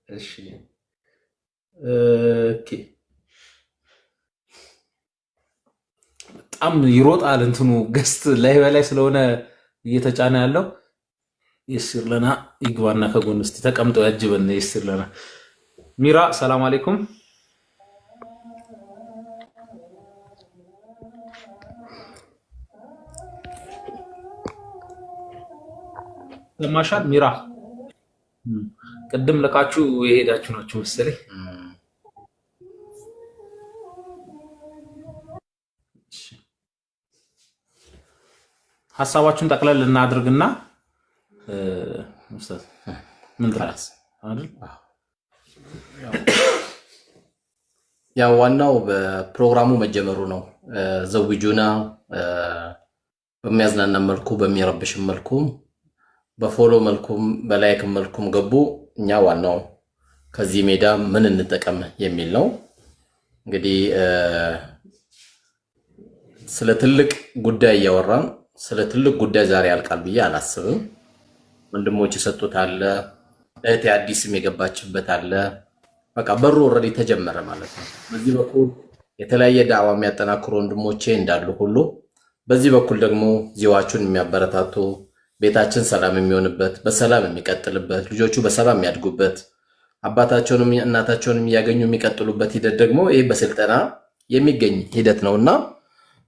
እሺ ኦኬ በጣም ይሮጣል እንትኑ ገስት ላይ በላይ ስለሆነ እየተጫነ ያለው ይስር ለና ይግባና ከጎን እስቲ ተቀምጦ ያጅበን ይስር ለና ሚራ ሰላም አለይኩም ለማሻል ሚራ ቅድም ለቃችሁ የሄዳችሁ ናችሁ መሰለኝ ሐሳባችሁን ጠቅለል እናድርግና ኡስታዝ ምን ትራስ አይደል ያው ዋናው በፕሮግራሙ መጀመሩ ነው ዘውጁና በሚያዝናና መልኩ በሚረብሽ መልኩ በፎሎ መልኩም በላይክ መልኩም ገቡ እኛ ዋናው ከዚህ ሜዳ ምን እንጠቀም የሚል ነው እንግዲህ ስለ ትልቅ ጉዳይ ያወራን ስለ ትልቅ ጉዳይ ዛሬ ያልቃል ብዬ አላስብም ወንድሞች ይሰጡት አለ እህቴ አዲስም የገባችበት አለ በቃ በሩ ኦሬዲ ተጀመረ ማለት ነው በዚህ በኩል የተለያየ ዳዕዋ የሚያጠናክሩ ወንድሞቼ እንዳሉ ሁሉ በዚህ በኩል ደግሞ ዚዋቹን የሚያበረታቱ ቤታችን ሰላም የሚሆንበት በሰላም የሚቀጥልበት ልጆቹ በሰላም የሚያድጉበት አባታቸውንም እናታቸውንም ያገኙ የሚቀጥሉበት ሂደት ደግሞ ይሄ በስልጠና የሚገኝ ሂደት ነውና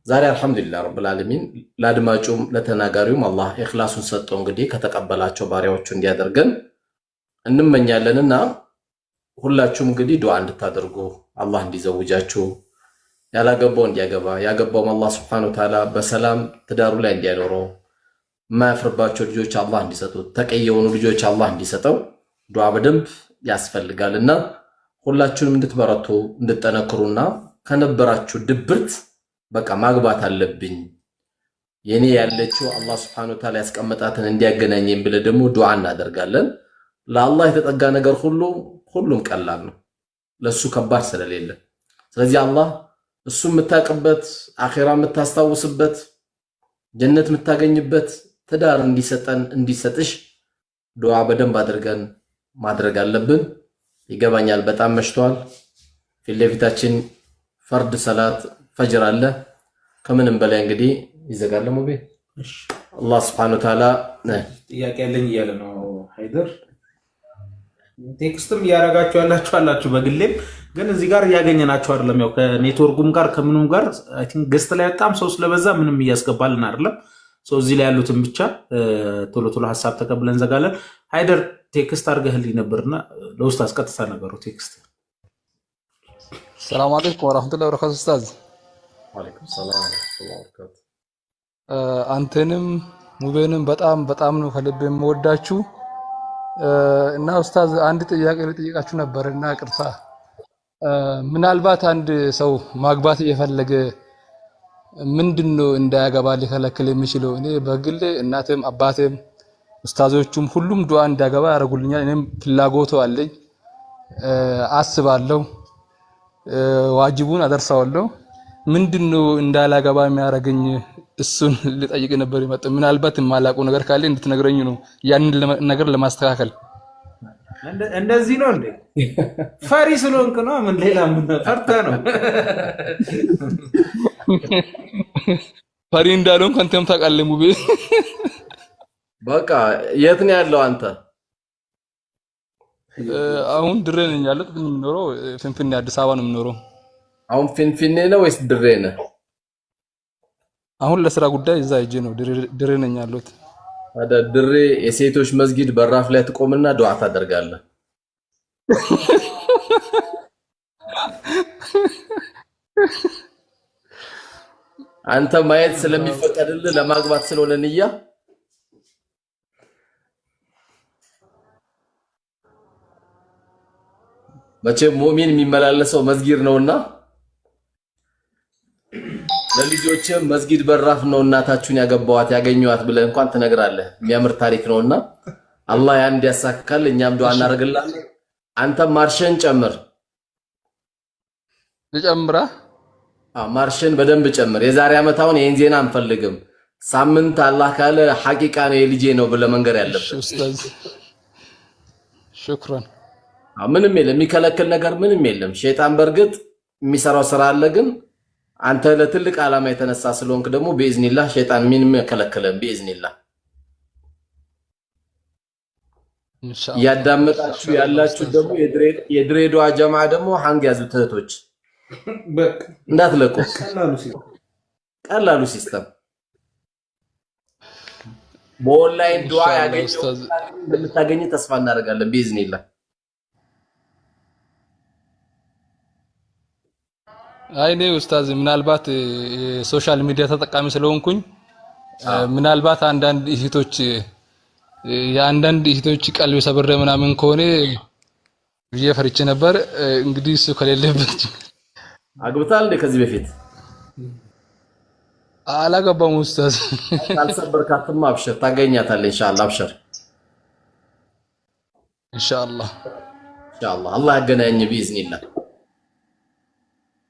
ዛሬ አልহামዱሊላህ ረብል ዓለሚን ለአድማጩም ለተናጋሪውም አላህ ኢኽላሱን ሰጥቶ እንግዲህ ከተቀበላቸው ባሪያዎቹ እንዲያደርገን እንመኛለንና ሁላችሁም እንግዲህ ዱዓ እንድታደርጉ አላህ እንዲዘውጃችሁ ያላገባው እንዲያገባ ያገባው አላህ Subhanahu Wa Ta'ala በሰላም ትዳሩ ላይ እንዲያኖረው ማፍርባቸው ልጆች አላህ እንዲሰጡት ተቀየውን ልጆች አላህ እንዲሰጠው ዱዓ በደንብ ያስፈልጋልና ሁላችሁም እንድትበረቱ እንድትጠነክሩና ከነበራችሁ ድብርት በቃ ማግባት አለብኝ የኔ ያለችው አላህ Subhanahu Wa Ta'ala ያስቀመጣትን እንዲያገናኘን ብለ ደግሞ ዱዓ እናደርጋለን ለአላህ የተጠጋ ነገር ሁሉም ቀላል ነው ለሱ ከባድ ስለሌለ ስለዚህ አላህ እሱ የምታቀበት አኺራ የምታስታውስበት ጀነት የምታገኝበት ትዳር እንዲሰጠን እንዲሰጥሽ ዱዓ በደንብ አድርገን ማድረግ አለብን ይገባኛል በጣም መሽቷል ፊትለፊታችን ፈርድ ሰላት ፈጅር አለ ከምንም በላይ እንግዲህ ይዘጋል ለሞቤ እሺ አላህ Subhanahu Wa Ta'ala ጥያቄ ያለኝ ይያለ ነው ሃይደር ቴክስትም ያረጋችሁ አላችሁ በግሌም ግን እዚህ ጋር ያገኘናችሁ አይደለም ያው ከኔትወርኩም ጋር ከምኑም ጋር አይ ቲንክ ገስት ላይ በጣም ሰው ስለበዛ ምንም እያስገባልን አይደለም ሰው እዚህ ላይ ያሉትን ብቻ ቶሎ ቶሎ ሐሳብ ተቀብለን ዘጋለን ሃይደር ቴክስት አርገህልኝ ነበርና ለኡስታዝ ቀጥታ ነገሩ ቴክስት ሰላም አለይኩም ወራህመቱላሂ ወበረካቱ ኡስታዝ ወአለይኩም ሰላም ወራህመቱላሂ ወበረካቱ አንተንም ሙቤንም በጣም ነው ከልብ የምወዳችሁ እና ኡስታዝ አንድ ጥያቄ ልጠይቃችሁ ነበርና ቅርታ ምናልባት አንድ ሰው ማግባት እየፈለገ ምንድነው እንዳያገባ ሊከለክል የሚችለው እኔ በግል እናቴም አባቴም ኡስታዞቹም ሁሉም ዱዓ እንዳያገባ ያረጉልኛል እኔም ፍላጎቱ አለኝ አስባለሁ ዋጅቡን አደርሳለሁ ምንድነው እንዳላገባ የሚያረገኝ እሱን ልጠይቅ ነበር ይመጣ ምናልባት የማላውቀው ነገር ካለ እንድትነግረኝ ነው ያንን ነገር ለማስተካከል እንደዚህ ነው እንዴ ፈሪ ስለሆንክ ነው ምን ሌላ ምን ፈርተ ነው ፈሪ እንዳልሆንክ አንተም ታውቃለህ ሙቤ በቃ የት ነው ያለው አንተ አሁን ድሬ ነኝ ያለሁት ግን የምኖረው ፍንፍኔ አዲስ አበባ ነው የምኖረው አሁን ፍንፍኔ ነው ወይስ ድሬ ነህ አሁን ለስራ ጉዳይ እዛ ሂጄ ነው ድሬ ነኝ ያለሁት አዳ ድሬ የሴቶች መስጊድ በራፍ ላይ ትቆምና ዱዓ ታደርጋለህ አንተ ማየት ስለሚፈቀድልህ ለማግባት ስለሆነ ንያ መቼም ሙእሚን የሚመላለሰው መስጊድ ነውና ለልጆችም መስጊድ በራፍ ነው እናታችሁን ያገባዋት ያገኙዋት ብለህ እንኳን ትነግራለህ የሚያምር ታሪክ ነውና አላህ ያን እንዲያሳካል እኛም ዱዓ እናደርግልሃለን አንተ ማርሸን ጨምር ልጨምራ ማርሽን በደንብ ጨምር። የዛሬ ዓመት አሁን ይሄን ዜና አንፈልግም። ሳምንት አላህ ካለ ሐቂቃ ነው የልጄ ነው ብለህ መንገር ያለበት ኡስታዝ ሽክራን ምንም የለም የሚከለክል ነገር ምንም የለም። ሸይጣን በርግጥ የሚሰራው ስራ አለ፣ ግን አንተ ለትልቅ ዓላማ የተነሳ ስለሆንክ ደግሞ በኢዝኒላህ ሸይጣን ምንም ያከለክለም በኢዝኒላህ። ኢንሻአላህ ያዳመጣችሁ ያላችሁ ደግሞ የድሬዳዋ ጀማዓ ደግሞ ሃንግ ያዙ እህቶች እንዳትለቁ። ቀላሉ ሲስተም በኦንላይን ዱዓ ያገኘው እንደምታገኝ ተስፋ እናደርጋለን በኢዝኒላህ። አይኔ ኡስታዝ ምናልባት ሶሻል ሚዲያ ተጠቃሚ ስለሆንኩኝ ምናልባት አንዳንድ እህቶች ቀልብ ሰብረ ምናምን ከሆነ ፈርቼ ነበር። እንግዲህ እሱ ከሌለበት አግብታል እንደ ከዚህ በፊት አላገባም ኡስታዝ። ካልሰበርካትማ አብሽር ታገኛታለህ ኢንሻአላህ። አብሽር ኢንሻአላህ አላህ ያገናኝ በኢዝኒላህ።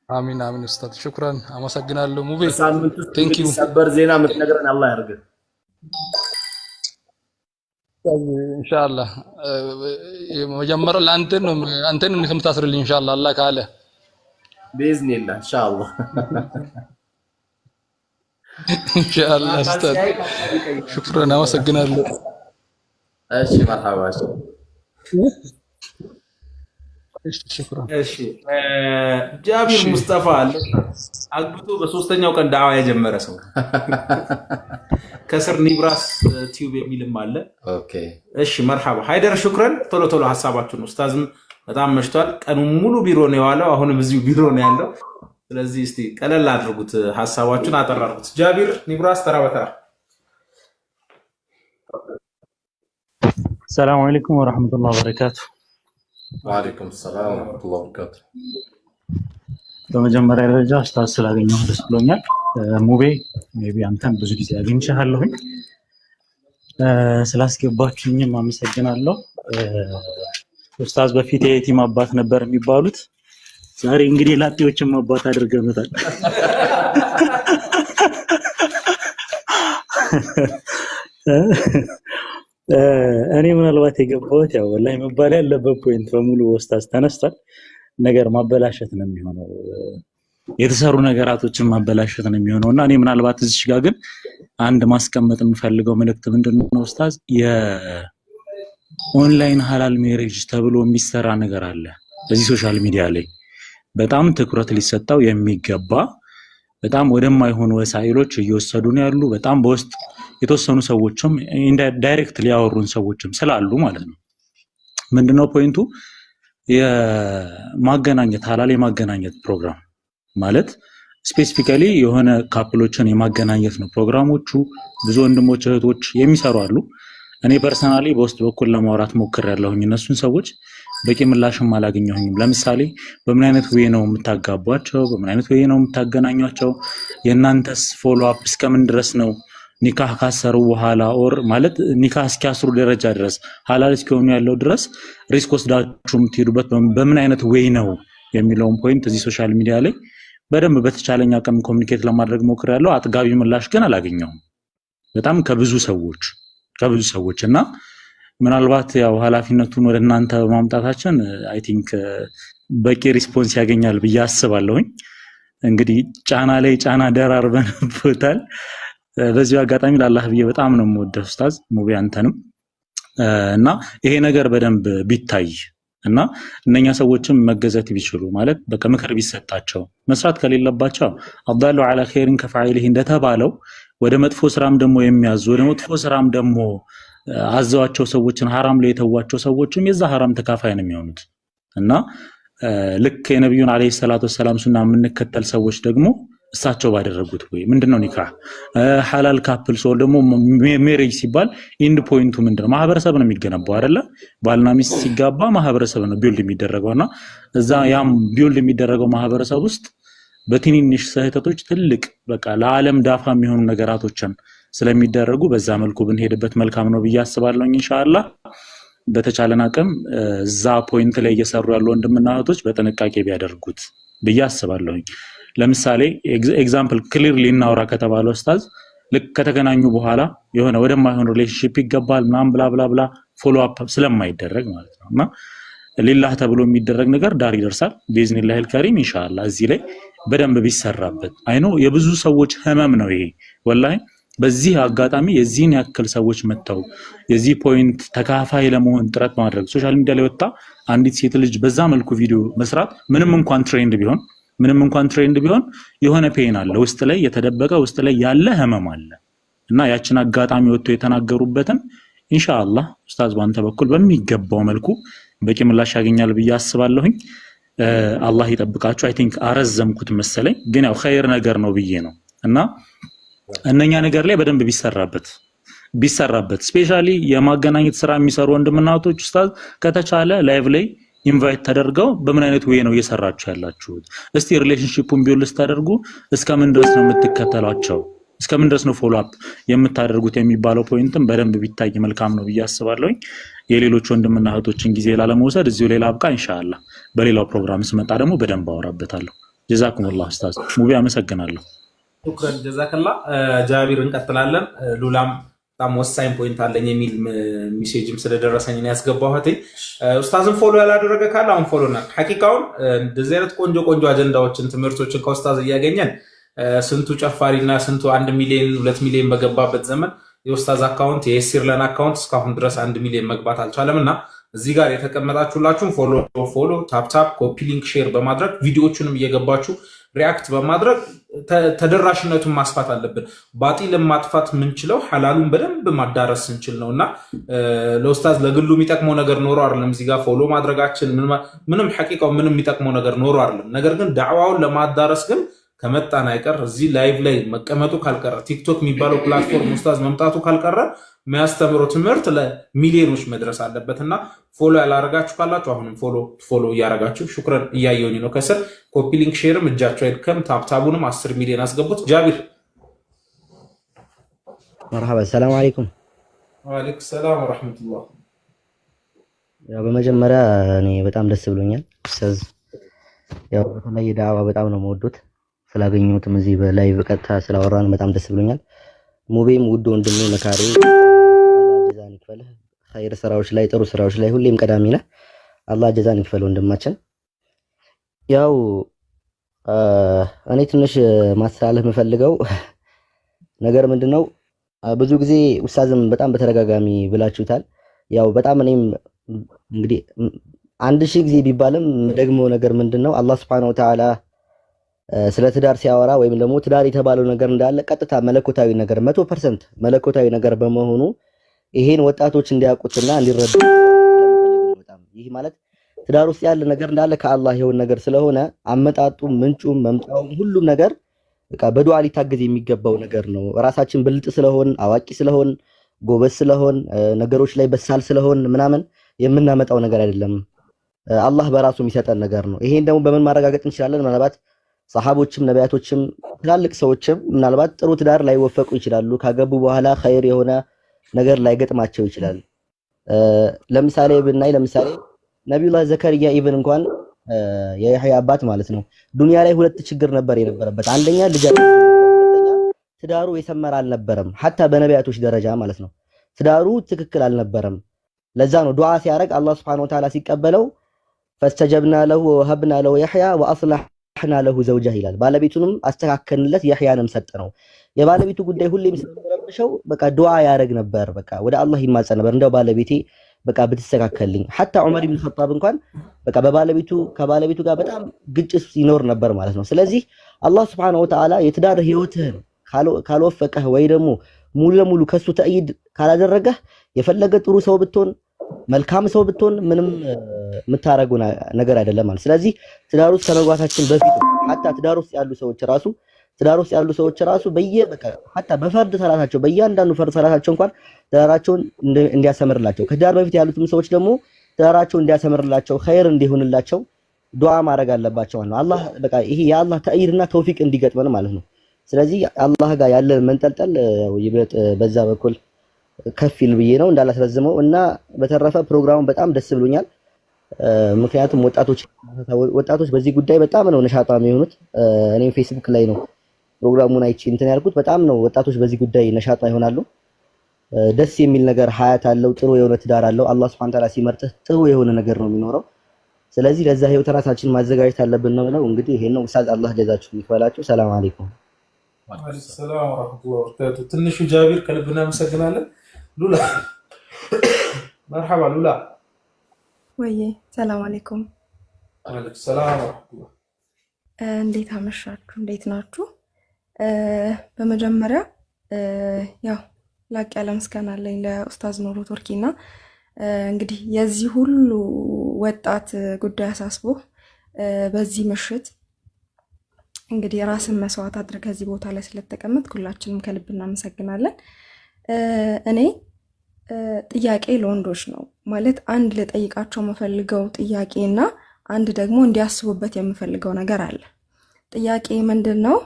አሚን አሚን ኡስታዝ ሽክራን አመሰግናለሁ። ሙቤ ሳምንት ቴንክ ዩ ሰበር ዜና የምትነግረን አላህ ያርግህ ኢንሻአላህ። መጀመሪያ ለአንተን ነው አንተን ከምታስርልኝ ኢንሻአላህ አላህ ካለ በኢዝኒላህ ኢንሻአላህ ኢንሻአላህ ኡስታዝ ሽክራን አመሰግናለሁ። እሺ መርሐባ ሽክራን። እሺ ጃቢር ሙስጠፋ አለ አግብቶ በሶስተኛው ቀን ዳዋ የጀመረ ሰው ከስር ኒብራስ ቲዩብ የሚልም አለ። ኦኬ እሺ መርሐባ ሃይደር ሽክራን። ቶሎ ቶሎ ሐሳባችሁን ኡስታዝም በጣም መሽቷል። ቀኑን ሙሉ ቢሮ ነው የዋለው፣ አሁንም እዚሁ ቢሮ ነው ያለው። ስለዚህ እስቲ ቀለል አድርጉት ሐሳባችሁን አጠራርጉት። ጃቢር ኒብራስ ተራ በተራ። ሰላም አለይኩም ወራህመቱላሂ ወበረካቱ። ወአለይኩም ሰላም ወራህመቱላሂ ወበረካቱ። በመጀመሪያ ደረጃ ኡስታዝ ስላገኘሁ ደስ ብሎኛል። ሙቤ ሜቢ አንተን ብዙ ጊዜ አግኝቻለሁኝ፣ ስላስገባችሁኝም አመሰግናለሁ። ኡስታዝ በፊት የቲም አባት ነበር የሚባሉት፣ ዛሬ እንግዲህ ላጤዎችም አባት አድርገውታል። እኔ ምናልባት የገባሁት ያው ወላሂ መባል ያለበት ፖይንት በሙሉ ኡስታዝ ተነስቷል። ነገር ማበላሸት ነው የሚሆነው፣ የተሰሩ ነገራቶችን ማበላሸት ነው የሚሆነውና እኔ ምናልባት እዚህ ጋር ግን አንድ ማስቀመጥ የምፈልገው መልእክት ምንድነው ኡስታዝ፣ የኦንላይን ሐላል ሜሬጅ ተብሎ የሚሰራ ነገር አለ በዚህ ሶሻል ሚዲያ ላይ በጣም ትኩረት ሊሰጠው የሚገባ በጣም ወደማይሆኑ ወሳይሎች እየወሰዱ ነው ያሉ። በጣም በውስጥ የተወሰኑ ሰዎችም ዳይሬክት ሊያወሩን ሰዎችም ስላሉ ማለት ነው። ምንድነው ፖይንቱ? የማገናኘት ሐላል የማገናኘት ፕሮግራም ማለት ስፔሲፊካሊ የሆነ ካፕሎችን የማገናኘት ነው ፕሮግራሞቹ። ብዙ ወንድሞች እህቶች የሚሰሩ አሉ። እኔ ፐርሰናሊ በውስጥ በኩል ለማውራት ሞክሬያለሁኝ። እነሱን ሰዎች በቂ ምላሽም አላገኘሁኝም። ለምሳሌ በምን አይነት ዌይ ነው የምታጋቧቸው? በምን አይነት ዌይ ነው የምታገናኟቸው? የእናንተስ ፎሎ አፕ እስከምን ድረስ ነው? ኒካህ ካሰሩ በኋላ ኦር ማለት ኒካህ እስኪያስሩ ደረጃ ድረስ ሐላል እስኪሆኑ ያለው ድረስ ሪስክ ወስዳችሁ የምትሄዱበት በምን አይነት ዌይ ነው የሚለውን ፖይንት እዚህ ሶሻል ሚዲያ ላይ በደንብ በተቻለኝ አቅም ኮሙኒኬት ለማድረግ ሞክሬያለሁ። አጥጋቢ ምላሽ ግን አላገኘሁም በጣም ከብዙ ሰዎች እና ምናልባት ያው ኃላፊነቱን ወደ እናንተ በማምጣታችን አይ ቲንክ በቂ ሪስፖንስ ያገኛል ብዬ አስባለሁኝ። እንግዲህ ጫና ላይ ጫና ደራርበንበታል። በዚህ አጋጣሚ ለአላህ ብዬ በጣም ነው የምወደው ኡስታዝ ሙቤ አንተንም እና ይሄ ነገር በደንብ ቢታይ እና እነኛ ሰዎችም መገዘት ቢችሉ ማለት በቃ ምክር ቢሰጣቸው መስራት ከሌለባቸው አዳሉ ዐላ ኸይሪን ከፋኢሊሂ እንደተባለው ወደ መጥፎ ስራም ደግሞ የሚያዙ ወደ መጥፎ ስራም ደግሞ አዘዋቸው ሰዎችን ሐራም ላይ የተዋቸው ሰዎችም የዛ ሐራም ተካፋይ ነው የሚሆኑት እና ልክ የነብዩን አለይሂ ሰላቱ ወሰላም ሱና የምንከተል ሰዎች ደግሞ እሳቸው ባደረጉት ወይ ምንድነው ኒካህ ሐላል ካፕል ሶል ደግሞ ሜሬጅ ሲባል ኢንድ ፖይንቱ ምንድነው? ማህበረሰብ ነው የሚገነባው አይደለ? ባልና ሚስት ሲጋባ ማህበረሰብ ነው ቢልድ የሚደረገውና እዛ ያም ቢልድ የሚደረገው ማህበረሰብ ውስጥ በትንንሽ ስህተቶች ትልቅ በቃ ለዓለም ዳፋ የሚሆኑ ነገራቶችን ስለሚደረጉ በዛ መልኩ ብንሄድበት መልካም ነው ብዬ አስባለሁ። ኢንሻአላህ በተቻለን አቅም እዛ ፖይንት ላይ እየሰሩ ያሉ ወንድምና እህቶች በጥንቃቄ ቢያደርጉት ብዬ አስባለሁኝ። ለምሳሌ ኤግዛምፕል ክሊርሊ እናውራ ከተባለ ኡስታዝ ልክ ከተገናኙ በኋላ የሆነ ወደማይሆን ሪሌሽንሺፕ ይገባል ምናምን ብላ ብላ ብላ ፎሎ አፕ ስለማይደረግ ማለት ነው። እና ሊላህ ተብሎ የሚደረግ ነገር ዳር ይደርሳል ቢዝኒላሂል ከሪም ኢንሻአላህ። እዚህ ላይ በደንብ ቢሰራበት አይኖ የብዙ ሰዎች ህመም ነው ይሄ ወላሂ። በዚህ አጋጣሚ የዚህን ያክል ሰዎች መተው የዚህ ፖይንት ተካፋይ ለመሆን ጥረት ማድረግ ሶሻል ሚዲያ ላይ ወጣ አንዲት ሴት ልጅ በዛ መልኩ ቪዲዮ መስራት ምንም እንኳን ትሬንድ ቢሆን የሆነ ፔን አለ ውስጥ ላይ የተደበቀ ውስጥ ላይ ያለ ህመም አለ እና ያችን አጋጣሚ ወጥቶ የተናገሩበትን ኢንሻአላህ ኡስታዝ ባንተ በኩል በሚገባው መልኩ በቂ ምላሽ ያገኛል ብዬ አስባለሁኝ። አላህ ይጠብቃችሁ። አይ ቲንክ አረዘምኩት መሰለኝ ግን ያው ኸይር ነገር ነው ብዬ ነው እና እነኛ ነገር ላይ በደንብ ቢሰራበት ስፔሻሊ የማገናኘት ስራ የሚሰሩ ወንድምና እህቶች ኡስታዝ ከተቻለ ላይቭ ላይ ኢንቫይት ተደርገው በምን አይነት ወይ ነው እየሰራችሁ ያላችሁት? እስቲ ሪሌሽንሺፑን ቢውል ታደርጉ እስከምን ድረስ ነው የምትከተሏቸው? እስከምን ድረስ ነው ፎሎ አፕ የምታደርጉት የሚባለው ፖይንትም በደንብ ቢታይ መልካም ነው ብዬ አስባለሁኝ። የሌሎች ወንድምና እህቶችን ጊዜ ላለመውሰድ እዚሁ ሌላ አብቃ ኢንሻአላህ። በሌላው ፕሮግራም ስመጣ ደግሞ በደንብ አወራበታለሁ። ጀዛኩሙላህ ኡስታዝ ሙቢ አመሰግናለሁ። ሹክራን ጀዛከላ። ጃቢር እንቀጥላለን። ሉላም በጣም ወሳኝ ፖይንት አለኝ የሚል ሜሴጅም ስለደረሰኝ ነው ያስገባሁት። ኡስታዝን ፎሎ ያላደረገ ካለ አሁን ፎሎ እና ሐቂቃውን እንደዚህ አይነት ቆንጆ አጀንዳዎችን ትምህርቶችን ከኡስታዝ እያገኘን ስንቱ ጨፋሪና ስንቱ 1 ሚሊዮን 2 ሚሊዮን በገባበት ዘመን የኡስታዝ አካውንት የሲርለን አካውንት እስካሁን ድረስ 1 ሚሊዮን መግባት አልቻለምና እዚህ ጋር የተቀመጣችሁላችሁን ፎሎ ታፕ ኮፒ ሊንክ ሼር በማድረግ ቪዲዮዎቹንም እየገባችሁ ሪአክት በማድረግ ተደራሽነቱን ማስፋት አለብን። ባጢልን ማጥፋት የምንችለው ሐላሉን በደንብ ማዳረስ እንችል ነውና ለኡስታዝ ለግሉ የሚጠቅመው ነገር ኖሮ አይደለም እዚህ ጋር ፎሎ ማድረጋችን ምንም ሐቂቃው ምንም የሚጠቅመው ነገር ኖሮ አይደለም። ነገር ግን ዳዕዋውን ለማዳረስ ግን ከመጣን አይቀር እዚህ ላይቭ ላይ መቀመጡ ካልቀረ ቲክቶክ የሚባለው ፕላትፎርም ኡስታዝ መምጣቱ ካልቀረ የሚያስተምረው ትምህርት ለሚሊዮኖች መድረስ አለበትና ፎሎ ያላረጋችሁ ካላችሁ አሁንም ፎሎ እያረጋችሁ ሹክራን። እያየሁኝ ነው ከስር ኮፒ ሊንክ ሼርም እጃችሁ አይድከም። ታፕታቡንም 10 ሚሊዮን አስገቡት። ጃቢር መርሐባ ሰላም አለይኩም። ወአለይኩም ሰላም ወራህመቱላህ። ያው በመጀመሪያ እኔ በጣም ደስ ብሎኛል ኡስታዝ። ያው በተለይ ዳዕዋ በጣም ነው የምወዱት ስላገኘሁትም እዚህ በላይቭ ቀጥታ ስላወራን በጣም ደስ ብሎኛል። ሙቤም ውድ ወንድሜ መካሪ አላህ ጀዛን ይክፈልህ። ኸይር ስራዎች ላይ ጥሩ ስራዎች ላይ ሁሌም ቀዳሚ ነህ። አላህ ጀዛን ይክፈል ወንድማችን። ያው እኔ ትንሽ ማስተላለፍ የምፈልገው ነገር ምንድነው ብዙ ጊዜ ኡስታዝም በጣም በተደጋጋሚ ብላችሁታል። ያው በጣም እኔም እንግዲህ 1000 ጊዜ ቢባልም ደግሞ ነገር ምንድነው አላህ Subhanahu Wa Ta'ala ስለ ትዳር ሲያወራ ወይም ደግሞ ትዳር የተባለው ነገር እንዳለ ቀጥታ መለኮታዊ ነገር 100% መለኮታዊ ነገር በመሆኑ ይሄን ወጣቶች እንዲያውቁትና እንዲረዱ በጣም ይሄ ማለት ትዳር ውስጥ ያለ ነገር እንዳለ ከአላህ የሆነ ነገር ስለሆነ አመጣጡ ምንጩም መምጣውም ሁሉም ነገር በቃ በዱዓ ሊታገዝ የሚገባው ነገር ነው። ራሳችን ብልጥ ስለሆን አዋቂ ስለሆን ጎበዝ ስለሆን ነገሮች ላይ በሳል ስለሆን ምናምን የምናመጣው ነገር አይደለም። አላህ በራሱ የሚሰጠን ነገር ነው። ይሄን ደግሞ በምን ማረጋገጥ እንችላለን? ምናልባት ሰሃቦችም ነቢያቶችም ትላልቅ ሰዎችም ምናልባት ጥሩ ትዳር ላይ ወፈቁ ይችላሉ። ካገቡ በኋላ ኸይር የሆነ ነገር ላይ ገጥማቸው ይችላል። ለምሳሌ ብናይ ለምሳሌ ነብዩላህ ዘከርያ ኢብን እንኳን የያህያ አባት ማለት ነው ዱንያ ላይ 2 ችግር ነበር የነበረበት። አንደኛ ልጅ፣ ሁለተኛ ትዳሩ የሰመረ አልነበረም። ሐታ በነቢያቶች ደረጃ ማለት ነው ትዳሩ ትክክል አልነበረም። ለዛ ነው ዱዓ ሲያረግ አላህ Subhanahu Wa Ta'ala ሲቀበለው ፈስተጀብና ለሁ ወሀብና ለሁ ያህያ ወአስለሕና ለሁ ዘውጀህ ይላል። ባለቤቱንም አስተካከልንለት ያህያንም ሰጠነው። የባለቤቱ ጉዳይ ሁሌም ስለሚረብሸው በቃ ዱዓ ያረግ ነበር። በቃ ወደ አላህ ይማጸን ነበር እንደው ባለቤቴ በቃ ብትስተካከልልኝ። ሐታ ዑመር ኢብኑ ኸጣብ እንኳን በቃ ከባለቤቱ ጋር በጣም ግጭት ይኖር ነበር ማለት ነው። ስለዚህ አላህ Subhanahu Wa Ta'ala የትዳር ህይወትህን ካልወፈቀህ ወይ ደግሞ ሙሉ ለሙሉ ከሱ ተእይድ ካላደረገህ የፈለገ ጥሩ ሰው ብትሆን መልካም ሰው ብትሆን ምንም የምታረጉ ነገር አይደለም ማለት። ስለዚህ ትዳር ውስጥ ከመግባታችን በፊት ሐታ ትዳር ውስጥ ያሉ ሰዎች ራሱ በቃ ሐታ በፈርድ ሰላታቸው በእያንዳንዱ ፈርድ ሰላታቸው እንኳን ትዳራቸውን እንዲያሰምርላቸው ከትዳር በፊት ያሉትም ሰዎች ደግሞ ትዳራቸው እንዲያሰምርላቸው ኸይር እንዲሆንላቸው ዱዓ ማድረግ አለባቸው ማለት ነው። አላህ በቃ ይሄ የአላህ ተእይድና ተውፊቅ እንዲገጥመን ማለት ነው። ስለዚህ አላህ ጋር ያለን መንጠልጠል ይበጥ በዛ በኩል ከፊል ብዬ ነው እንዳላስረዝመው እና በተረፈ ፕሮግራሙን በጣም ደስ ብሎኛል። ምክንያቱም ወጣቶች በዚህ ጉዳይ በጣም ነው ነሻጣ የሚሆኑት። እኔም ፌስቡክ ላይ ነው ፕሮግራሙን አይቼ እንትን ያልኩት። በጣም ነው ወጣቶች በዚህ ጉዳይ ነሻጣ ይሆናሉ። ደስ የሚል ነገር ሀያት አለው፣ ጥሩ የሆነ ትዳር አለው። አላህ Subhanahu Ta'ala ሲመርጥህ ጥሩ የሆነ ነገር ነው የሚኖረው። ስለዚህ ለዛ ህይወት ራሳችንን ማዘጋጀት አለብን ነው የምለው። እንግዲህ ይሄን ነው ኡስታዝ፣ አላህ ጀዛችሁ ይክፈላችሁ። ሰላም አለይኩም። ሰላም ወራህመቱላሂ ወበረካቱ። ትንሹ ጃቢር ከልብ እናመሰግናለን። ሉላ መርሐባ ሉላ። ወይ ሰላም አለይኩም። ወአለይኩም ሰላም ወራህመቱላህ። እንዴት አመሻችሁ? እንዴት ናችሁ? በመጀመሪያ ያው ላቅ ያለ ምስጋና አለኝ ለኡስታዝ ኑሩ ቱርኪና እንግዲህ የዚህ ሁሉ ወጣት ጉዳይ አሳስቦ በዚህ ምሽት እንግዲህ ራስን መስዋዕት አድርገህ እዚህ ቦታ ላይ ስለተቀመጥ ሁላችንም ከልብ እናመሰግናለን። እኔ ጥያቄ ለወንዶች ነው ማለት አንድ ልጠይቃቸው የምፈልገው ጥያቄና አንድ ደግሞ እንዲያስቡበት የምፈልገው ነገር አለ። ጥያቄ ምንድነው?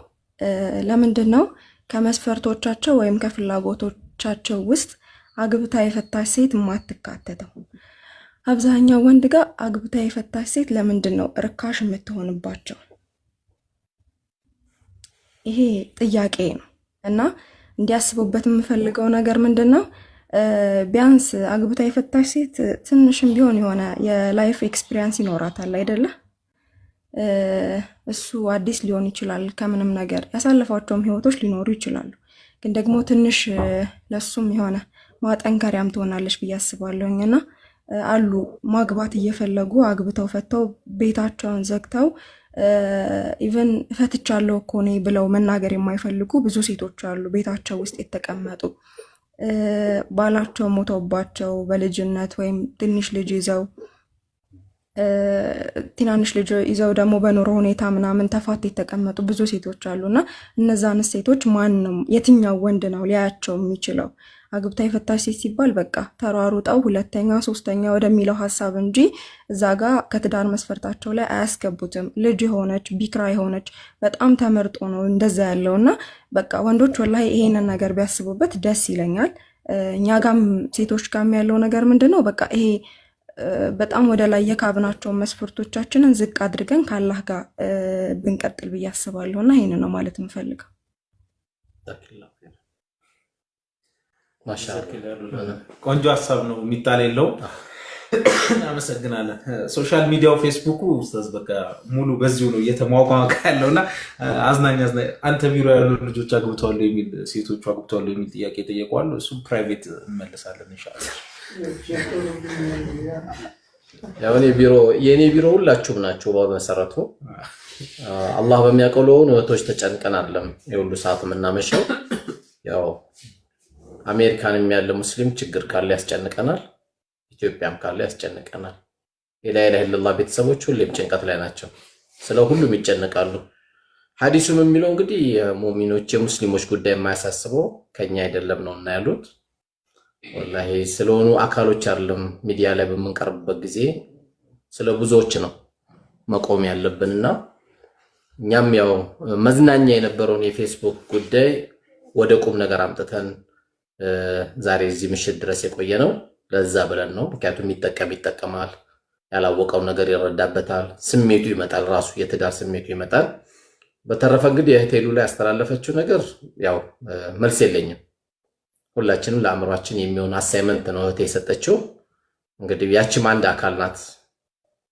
ለምንድነው ከመስፈርቶቻቸው ወይም ከፍላጎቶቻቸው ውስጥ አግብታ የፈታች ሴት የማትካተተው? አብዛኛው ወንድ ጋር አግብታ የፈታች ሴት ለምንድነው ርካሽ የምትሆንባቸው? ይሄ ጥያቄ ነው እና እንዲያስቡበት የምፈልገው ነገር ምንድነው? ቢያንስ አግብታ የፈታች ሴት ትንሽም ቢሆን የሆነ የላይፍ ኤክስፒሪየንስ ይኖራታል አይደለ? እሱ አዲስ ሊሆን ይችላል፣ ከምንም ነገር ያሳለፏቸውም ህይወቶች ሊኖሩ ይችላሉ። ግን ደግሞ ትንሽ ለሱም የሆነ ማጠንከሪያም ትሆናለች ብዬ አስባለሁኝ። እና አሉ ማግባት እየፈለጉ አግብተው ፈተው ቤታቸውን ዘግተው ኢቨን ፈትቻለሁ እኮ እኔ ብለው መናገር የማይፈልጉ ብዙ ሴቶች አሉ፣ ቤታቸው ውስጥ የተቀመጡ ባላቸው ሞተውባቸው በልጅነት ወይም ትንሽ ልጅ ይዘው ትናንሽ ልጅ ይዘው ደግሞ በኑሮ ሁኔታ ምናምን ተፋት የተቀመጡ ብዙ ሴቶች አሉና እነዛን ሴቶች ማንም የትኛው ወንድ ነው ሊያያቸው የሚችለው? አግብታ የፈታች ሴት ሲባል በቃ ተሯሩጠው ሁለተኛ ሶስተኛ ወደሚለው ሀሳብ እንጂ እዛ ጋር ከትዳር መስፈርታቸው ላይ አያስገቡትም። ልጅ የሆነች ቢክራ የሆነች በጣም ተመርጦ ነው እንደዛ ያለውና በቃ ወንዶች ወላሂ ይሄንን ነገር ቢያስቡበት ደስ ይለኛል። እኛ ጋም ሴቶች ጋም ያለው ነገር ምንድነው? በቃ ይሄ በጣም ወደ ላይ የካብናቸው መስፈርቶቻችንን ዝቅ አድርገን ከአላህ ጋር ብንቀጥል ብዬ አስባለሁና ይሄንን ነው ማለት የምፈልገው። ቆንጆ ሀሳብ ነው፣ የሚጣል የለውም። እናመሰግናለን። ሶሻል ሚዲያው ፌስቡኩ ኡስታዝ በቃ ሙሉ በዚሁ ነው እየተሟሟቀ ያለውና አዝናኝ አንተ ቢሮ ያሉ ልጆች አግብተዋል የሚል ሴቶቹ አግብተዋል የሚል ጥያቄ ጠየቋል። እሱ ፕራይቬት እንመለሳለን ኢንሻአላህ። ያው የኔ ቢሮ ሁላችሁም ናችሁ። በመሰረቱ አላህ በሚያውቀው ለሆኑ እህቶች ተጨንቀን አይደለም የሁሉ ሰዓት የምናመሸው። ያው አሜሪካንም ያለ ሙስሊም ችግር ካለ ያስጨንቀናል፣ ኢትዮጵያም ካለ ያስጨንቀናል። ላ ኢላሀ ኢላላህ ቤተሰቦች ሁሌም ጭንቀት ላይ ናቸው፣ ስለ ሁሉም ይጨነቃሉ። ሐዲሱም የሚለው እንግዲህ የሙእሚኖች የሙስሊሞች ጉዳይ የማያሳስበው ከኛ አይደለም ነው እና ያሉት ወላሂ ስለሆኑ አካሎች አይደለም ሚዲያ ላይ በመንቀርብበት ጊዜ ስለ ብዙዎች ነው መቆም ያለብንና እኛም ያው መዝናኛ የነበረውን የፌስቡክ ጉዳይ ወደ ቁም ነገር አምጥተን ዛሬ እዚህ ምሽት ድረስ የቆየ ነው። ለዛ ብለን ነው። ምክንያቱም ይጠቀማል፣ ያላወቀው ነገር ይረዳበታል፣ ስሜቱ ይመጣል፣ ራሱ የትዳር ስሜቱ ይመጣል። በተረፈ እንግዲህ እህቴሉ ላይ ያስተላለፈችው ነገር ያው መልስ የለኝም። ሁላችንም ለአእምሯችን የሚሆን አሳይመንት ነው እህቴ የሰጠችው። እንግዲህ ያችም አንድ አካል ናት፣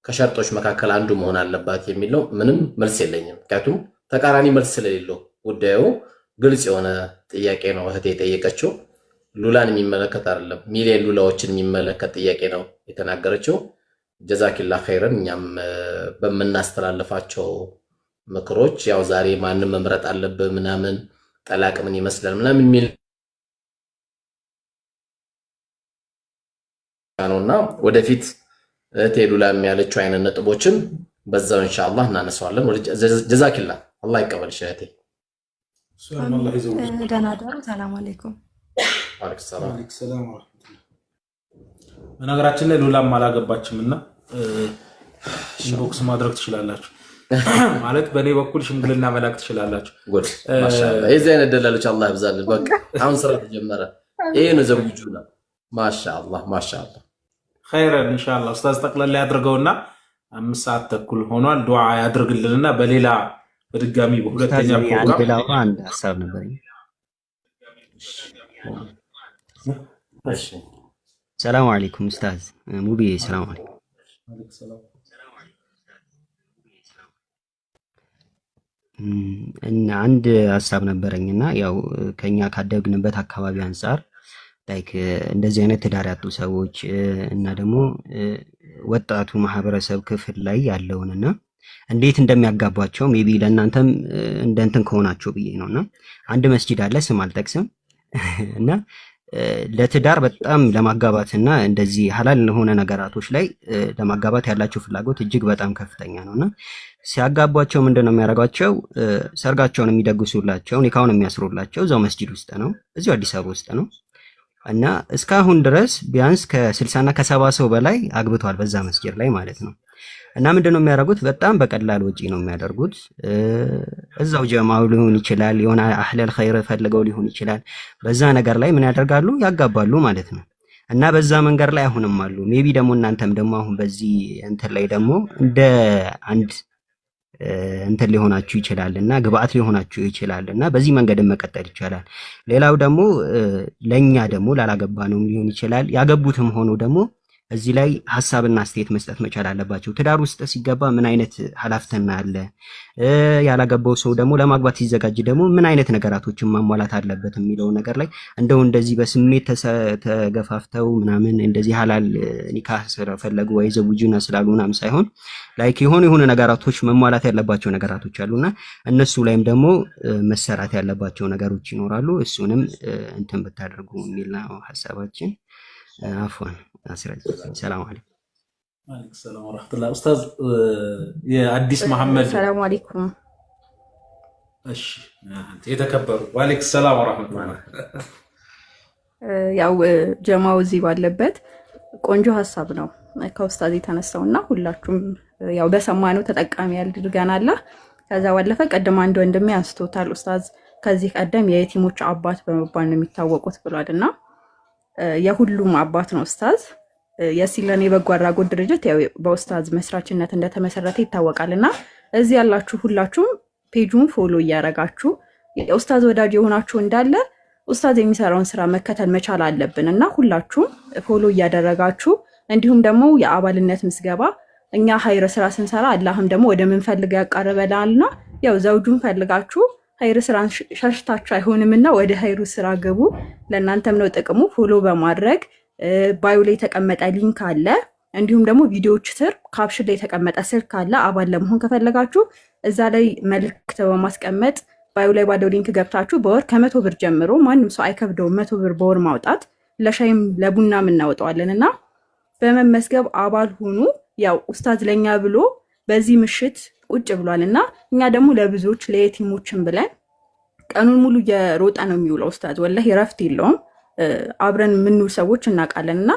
ከሸርጦች መካከል አንዱ መሆን አለባት የሚለው ምንም መልስ የለኝም። ምክንያቱም ተቃራኒ መልስ ስለሌለው ጉዳዩ ግልጽ የሆነ ጥያቄ ነው እህቴ የጠየቀችው። ሉላን የሚመለከት አይደለም፣ ሚሊዮን ሉላዎችን የሚመለከት ጥያቄ ነው የተናገረችው። ጀዛኪላ ኸይረን። እኛም በምናስተላልፋቸው ምክሮች ያው ዛሬ ማንም መምረጥ አለብህ ምናምን ጠላቅ ምን ይመስላል ምናምን የሚል ነውና ወደፊት እህቴ ሉላ ያለችው አይነት ነጥቦችን በዛው ኢንሻአላህ እናነሳዋለን። ጀዛኪላ አላህ ይቀበልሽ እህቴ። ደህና ደሩ። ሰላም አለይኩም። ወአለይኩም ሰላም። በነገራችን ላይ ሉላም አላገባችምና ኢንቦክስ ማድረግ ትችላላችሁ። ማለት በእኔ በኩል ሽምግልና መላክ ትችላላችሁ። ጉድ ማሻአላህ። የዚህ አይነት ደላሎች አላህ ያብዛልን። በቃ አሁን ስራ ተጀመረ። ይሄ ነው ዘውጁና ማሻአላህ ማሻአላህ። ኸይረን ኢንሻአላህ ኡስታዝ ጠቅለል ያድርገውና 5 ሰዓት ተኩል ሆኗል። ዱዓ ያድርግልንና በሌላ በድጋሚ በሁለተኛ ፕሮግራም አንድ ሐሳብ ነበረኝ። እሺ ሰላም አለይኩም ኡስታዝ ሙቢ። ሰላም አለይኩም። እና አንድ ሐሳብ ነበረኝና ያው ከኛ ካደግንበት አካባቢ አንፃር ላይክ እንደዚህ አይነት ትዳር ያጡ ሰዎች እና ደግሞ ወጣቱ ማህበረሰብ ክፍል ላይ ያለውንና እንዴት እንደሚያጋቧቸው ሜቢ ለእናንተም እንደ እንትን ከሆናቸው ብዬ ነውና አንድ መስጂድ አለ ስም አልጠቅስም እና ለትዳር በጣም ለማጋባትና እንደዚህ ሐላል ለሆነ ነገራቶች ላይ ለማጋባት ያላቸው ፍላጎት እጅግ በጣም ከፍተኛ ነውና ሲያጋቧቸው ምንድነው የሚያደርጓቸው? ሰርጋቸውን የሚደግሱላቸው ኒካውን የሚያስሩላቸው እዛው መስጂድ ውስጥ ነው፣ እዚሁ አዲስ አበባ ውስጥ ነው። እና እስካሁን ድረስ ቢያንስ ከ60 እና ከ70 ሰው በላይ አግብቷል በዛ መስጂድ ላይ ማለት ነው። እና ምንድነው የሚያደርጉት? በጣም በቀላል ወጪ ነው የሚያደርጉት። እዛው ጀማው ሊሆን ይችላል፣ የሆነ አህለል ኸይር ፈልገው ሊሆን ይችላል። በዛ ነገር ላይ ምን ያደርጋሉ? ያጋባሉ ማለት ነው። እና በዛ መንገድ ላይ አሁንም አሉ። ሜቢ ደግሞ እናንተም ደግሞ አሁን በዚህ እንትን ላይ ደግሞ እንደ አንድ እንትን ሊሆናችሁ ይችላልና ግብአት ሊሆናችሁ ይችላልና በዚህ መንገድ መቀጠል ይቻላል። ሌላው ደግሞ ለኛ ደግሞ ላላገባ ነው ሊሆን ይችላል። ያገቡትም ሆኖ ደግሞ እዚህ ላይ ሐሳብና አስተያየት መስጠት መቻል አለባቸው። ትዳር ውስጥ ሲገባ ምን አይነት ኃላፊነት አለ? ያላገባው ሰው ደግሞ ለማግባት ሲዘጋጅ ደግሞ ምን አይነት ነገራቶችን ማሟላት አለበት የሚለው ነገር ላይ እንደው እንደዚህ በስሜት ተገፋፍተው ምናምን እንደዚህ ሐላል ኒካህ ስለፈለጉ ወይ ዘውጁና ስላሉ ምናምን ሳይሆን ላይክ የሆነ ነገራቶች መሟላት ያለባቸው ነገራቶች አሉና እነሱ ላይም ደግሞ መሰራት ያለባቸው ነገሮች ይኖራሉ። እሱንም እንትን ብታደርጉ የሚል ነው ሐሳባችን። አፍዋን አስራጅ ሰላም አለይኩም። ወአለይኩም ሰላም ወራህመቱላህ። ኡስታዝ የአዲስ መሐመድ ሰላም አለይኩም። እሺ የተከበሩ ወአለይኩም ሰላም ወራህመቱላህ። ያው ጀማው እዚህ ባለበት ቆንጆ ሐሳብ ነው ከኡስታዝ የተነሳውና ሁላችሁም ያው በሰማነው ተጠቃሚ ያድርገናል። ከዛ ባለፈ ቀደም አንድ ወንድሜ አንስቶታል። ኡስታዝ ከዚህ ቀደም የየቲሞች አባት በመባል ነው የሚታወቁት ብሏልና የሁሉም አባት ነው ኡስታዝ። የሲለን የበጎ አድራጎት ድርጅት ያው በኡስታዝ መስራችነት እንደተመሰረተ ይታወቃልና እዚህ ያላችሁ ሁላችሁም ፔጁን ፎሎ እያረጋችሁ የኡስታዝ ወዳጅ የሆናችሁ እንዳለ ኡስታዝ የሚሰራውን ስራ መከተል መቻል አለብንና ሁላችሁም ፎሎ እያደረጋችሁ እንዲሁም ደግሞ የአባልነት ምስገባ እኛ ሀይር ስራ ስንሰራ አላህም ደግሞ ወደ ምን ፈልገ ያቀርበናልና ያው ዘውጁን ፈልጋችሁ ሀይር ስራን ሸሽታችሁ አይሆንምና ወደ ሀይሩ ስራ ገቡ። ለእናንተም ነው ጥቅሙ። ፎሎ በማድረግ ባዮ ላይ የተቀመጠ ሊንክ አለ፣ እንዲሁም ደግሞ ቪዲዮዎች ስር ካፕሽን ላይ የተቀመጠ ስልክ አለ። አባል ለመሆን ከፈለጋችሁ እዛ ላይ መልእክት በማስቀመጥ ባዮ ላይ ባለው ሊንክ ገብታችሁ በወር ከ100 ብር ጀምሮ ማንም ሰው አይከብደውም 100 ብር በወር ማውጣት ለሻይም ለቡናም እናወጣዋለንና በመመስገብ አባል ሁኑ። ያው ኡስታዝ ለኛ ብሎ በዚህ ምሽት ቁጭ ብሏልና እኛ ደግሞ ለብዙዎች ለየቲሞችን ብለን ቀኑን ሙሉ የሮጠ ነው የሚውለው ኡስታዝ። ወላሂ ረፍት የለውም። አብረን የምንውል ሰዎች እናውቃለንና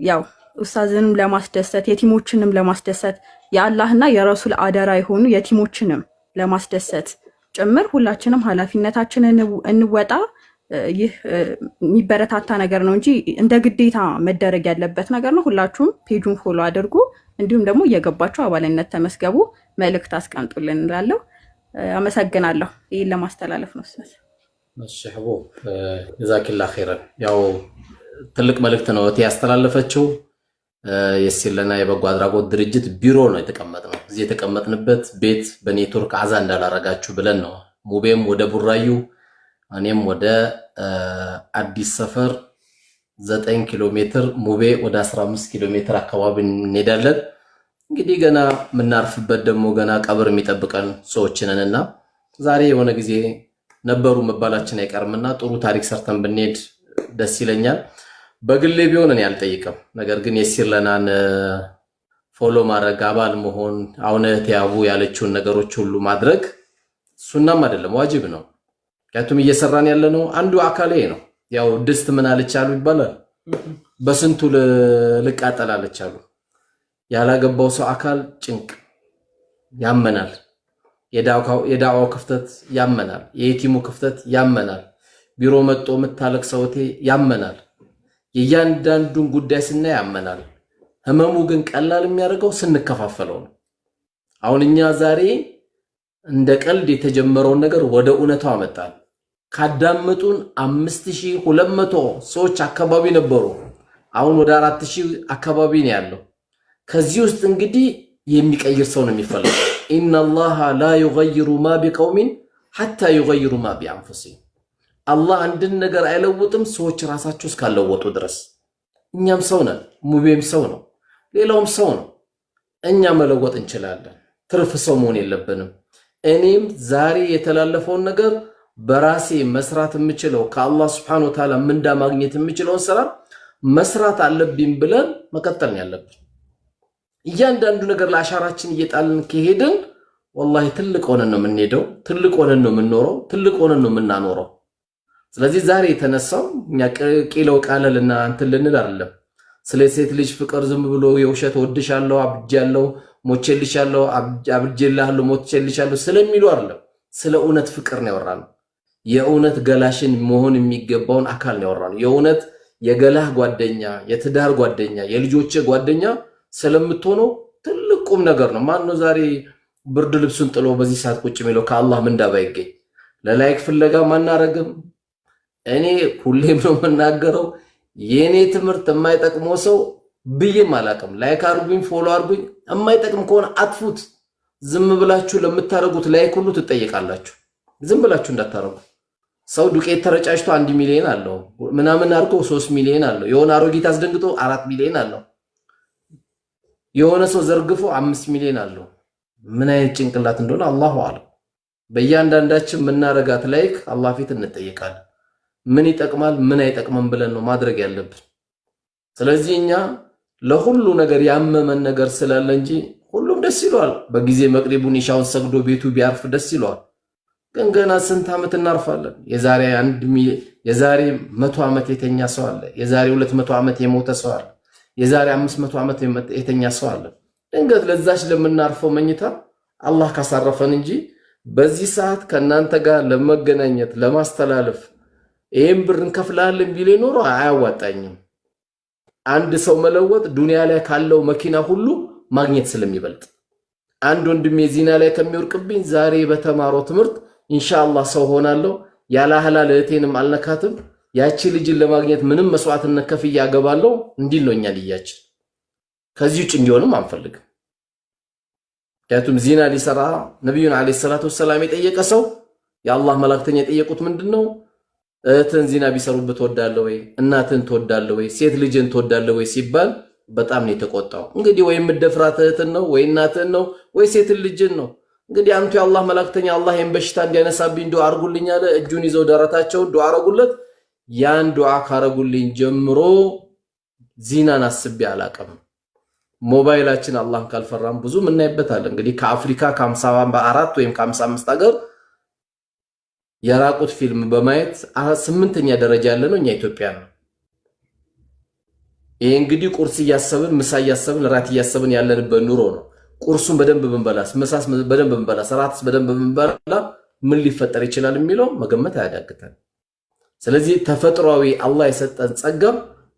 ያው ኡስታዝንም ለማስደሰት የቲሞችንም ለማስደሰት የአላህና የረሱል አደራ የሆኑ የቲሞችንም ለማስደሰት ጭምር ሁላችንም ኃላፊነታችንን እንወጣ። ይህ የሚበረታታ ነገር ነው እንጂ እንደ ግዴታ መደረግ ያለበት ነገር ነው። ሁላችሁም ፔጁን ፎሎ አድርጉ፣ እንዲሁም ደግሞ እየገባችሁ አባልነት ተመስገቡ፣ መልእክት አስቀምጡልን እንላለሁ። አመሰግናለሁ። ይህን ለማስተላለፍ ነው። እሺ ህቦ ጀዛኪላ ኸይረን። ያው ትልቅ መልእክት ነው እቴ ያስተላለፈችው። የሲለና የበጎ አድራጎት ድርጅት ቢሮ ነው የተቀመጥነው። እዚህ የተቀመጥንበት ቤት በኔትወርክ አዛ እንዳላረጋችሁ ብለን ነው። ሙቤም ወደ ቡራዩ እኔም ወደ አዲስ ሰፈር 9 ኪሎ ሜትር ሙቤ ወደ 15 ኪሎ ሜትር አካባቢ እንሄዳለን። እንግዲህ ገና የምናርፍበት ደግሞ ገና ቀብር የሚጠብቀን ሰዎች ነንና ዛሬ የሆነ ጊዜ ነበሩ መባላችን አይቀርምና ጥሩ ታሪክ ሰርተን ብንሄድ ደስ ይለኛል። በግሌ ቢሆን እኔ አልጠይቅም። ነገር ግን የሲለናን ፎሎ ማድረግ አባል መሆን አሁን እህቴ ያለችውን ነገሮች ሁሉ ማድረግ ሱናም አይደለም ዋጅብ ነው። ምክንያቱም እየሰራን ያለነው አንዱ አካል ነው። ያው ድስት ምን አለቻሉ ይባላል፣ በስንቱ ልቃጠል አለቻሉ። ያላገባው ሰው አካል ጭንቅ ያመናል፣ የዳዋው ክፍተት ያመናል፣ የየቲሙ ክፍተት ያመናል፣ ቢሮ መጥቶ የምታለቅ ሰውቴ ያመናል። የእያንዳንዱን ጉዳይ ስናይ ያመናል። ህመሙ ግን ቀላል የሚያደርገው ስንከፋፈለው ነው። አሁን እኛ ዛሬ እንደ ቀልድ የተጀመረውን ነገር ወደ እውነታው አመጣን። ካዳመጡን 5200 ሰዎች አካባቢ ነበሩ። አሁን ወደ 4000 አካባቢ ነው ያለው። ከዚህ ውስጥ እንግዲህ የሚቀይር ሰው ነው የሚፈልገው። ኢነላሃ ላ ዩገይሩ ማ ቢቀውሚን ሐታ ዩገይሩ ማ ቢአንፉሲሂም። አላህ አንድን ነገር አይለውጥም ሰዎች ራሳቸው እስካለወጡ ድረስ። እኛም ሰው ነን፣ ሙቤም ሰው ነው፣ ሌላውም ሰው ነው። እኛ መለወጥ እንችላለን። ትርፍ ሰው መሆን የለብንም። እኔም ዛሬ የተላለፈውን ነገር በራሴ መስራት የምችለው ከአላህ Subhanahu Wa Ta'ala ምንዳ ማግኘት የምችለውን ስራ መስራት አለብኝ ብለን መቀጠል ያለብን። እያንዳንዱ ነገር ለአሻራችን እየጣልን ከሄድን ወላሂ ትልቅ ሆነን ነው የምንሄደው፣ ትልቅ ሆነን ነው የምንኖረው፣ ትልቅ ሆነን ነው የምናኖረው። ስለዚህ ዛሬ የተነሳው እኛ ቂለው ቃለልና እንትን ልንል አይደለም። ስለ ሴት ልጅ ፍቅር ዝም ብሎ የውሸት ወድሻለሁ፣ አብጃለሁ፣ ሞቼልሻለሁ፣ አብጄልሃለሁ፣ ሞቼልሻለሁ ስለሚሉ አይደለም። ስለ እውነት ፍቅር ነው ያወራነው። የእውነት ገላሽን መሆን የሚገባውን አካል ነው ያወራነው። የእውነት የገላህ ጓደኛ፣ የትዳር ጓደኛ፣ የልጆች ጓደኛ ስለምትሆነው ትልቅ ቁም ነገር ነው። ማን ነው ዛሬ ብርድ ልብሱን ጥሎ በዚህ ሰዓት ቁጭ የሚለው ከአላህ ምንዳ ባይገኝ? ለላይክ ፍለጋ ማናረግም። እኔ ሁሌም ነው የምናገረው የኔ ትምህርት የማይጠቅመው ሰው ብዬም አላቅም። ላይክ አርጉኝ፣ ፎሎ አርጉኝ። የማይጠቅም ከሆነ አጥፉት። ዝም ብላችሁ ለምታረጉት ላይክ ሁሉ ትጠይቃላችሁ። ዝም ብላችሁ እንዳታረጉ። ሰው ዱቄት ተረጫጭቶ 1 ሚሊዮን አለው፣ ምናምን አርጎ 3 ሚሊዮን አለው፣ የሆነ አሮጊት አስደንግጦ 4 ሚሊዮን አለው፣ የሆነ ሰው ዘርግፎ 5 ሚሊዮን አለው። ምን አይነት ጭንቅላት እንደሆነ አላሁ አለም። በእያንዳንዳችን የምናረጋት ላይክ አላህ ፊት እንጠይቃለን። ምን ይጠቅማል ምን አይጠቅምም ብለን ነው ማድረግ ያለብን። ስለዚህ እኛ ለሁሉ ነገር ያመመን ነገር ስላለ እንጂ ሁሉም ደስ ይለዋል። በጊዜ መቅሪቡን ኢሻውን ሰግዶ ቤቱ ቢያርፍ ደስ ይለዋል። ግን ገና ስንት ዓመት እናርፋለን? የዛሬ 100 ዓመት የተኛ ሰው አለ። የዛሬ 200 ዓመት የሞተ ሰው አለ። የዛሬ 500 ዓመት የተኛ ሰው አለ። ድንገት ለዛች ለምናርፈው መኝታ አላህ ካሳረፈን እንጂ በዚህ ሰዓት ከናንተ ጋር ለመገናኘት ለማስተላለፍ ይሄን ብር እንከፍላለን ቢል ኖሮ አያዋጣኝም። አንድ ሰው መለወጥ ዱንያ ላይ ካለው መኪና ሁሉ ማግኘት ስለሚበልጥ አንድ ወንድሜ ዚና ላይ ከሚወርቅብኝ ዛሬ በተማረው ትምህርት ኢንሻአላህ ሰው ሆናለሁ፣ ያለ ሐላል እህቴንም አልነካትም፣ ያቺ ልጅን ለማግኘት ምንም መስዋዕትነት ከፍዬ አገባለሁ እንዲል ነው እኛ ልያችን። ከዚህ ውጭ እንዲሆንም አንፈልግም። ምክንያቱም ዚና ሊሰራ ነብዩን አለይሂ ሰላቱ ወሰላም የጠየቀ ሰው የአላህ መላእክተኛ የጠየቁት ምንድነው? እህትን ዚና ቢሰሩበት ትወዳለህ ወይ? እናትን ትወዳለህ ወይ? ሴት ልጅን ትወዳለህ ወይ ሲባል በጣም ነው የተቆጣው። እንግዲህ ወይ ምደፍራት እህትን ነው ወይ እናትን ነው ወይ ሴት ልጅን ነው። እንግዲህ አንቱ የአላህ መላእክተኛ አላህ ይሄን በሽታ እንዲያነሳብኝ ዱዓ አርጉልኝ አለ። እጁን ይዘው ደረታቸውን ዱዓ አረጉለት። ያን ዱዓ ካረጉልኝ ጀምሮ ዚናን አስቤ አላቀም። ሞባይላችን አላህን ካልፈራም ብዙ ምናይበታል። እንግዲህ ከአፍሪካ ከ54 ወይም ከ55 ሀገር የራቁት ፊልም በማየት 8ኛ ደረጃ ያለ ነው እኛ ኢትዮጵያ ነው። ይሄ እንግዲህ ቁርስ እያሰብን ምሳ እያሰብን ራት እያሰብን ያለንበት ኑሮ ነው። ቁርሱን በደንብ ብንበላስ፣ ምሳስ በደንብ ብንበላስ፣ ራትስ በደንብ ብንበላ ምን ሊፈጠር ይችላል የሚለው መገመት አያዳግተን። ስለዚህ ተፈጥሯዊ አላህ የሰጠን ጸጋ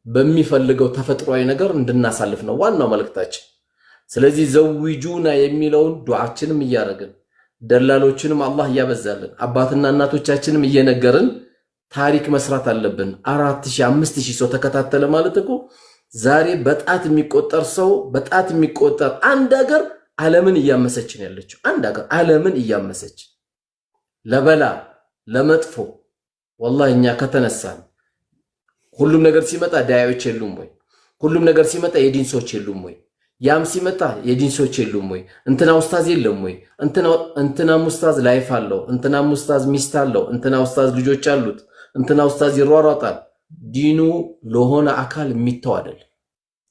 በሚፈልገው ተፈጥሯዊ ነገር እንድናሳልፍ ነው ዋናው መልእክታችን። ስለዚህ ዘውጁና የሚለውን ዱዓችንም እያደረግን ደላሎችንም አላህ እያበዛልን አባትና እናቶቻችንም እየነገርን ታሪክ መስራት አለብን። 4000 5000 ሰው ተከታተለ ማለት እኮ ዛሬ በጣት የሚቆጠር ሰው በጣት የሚቆጠር አንድ ሀገር ዓለምን እያመሰች ነው ያለችው። አንድ ሀገር ዓለምን እያመሰች ለበላ ለመጥፎ ወላሂ እኛ ከተነሳን ሁሉም ነገር ሲመጣ ዳያዎች የሉም ወይ? ሁሉም ነገር ሲመጣ የዲን ሰዎች የሉም ወይ? ያም ሲመጣ የዲን ሰዎች የሉም ወይ? እንትና ኡስታዝ የለም ወይ? እንትና ኡስታዝ ላይፍ አለው፣ እንትና ኡስታዝ ሚስት አለው፣ እንትና ኡስታዝ ልጆች አሉት፣ እንትና ኡስታዝ ይሯሯጣል። ዲኑ ለሆነ አካል የሚተው አይደል።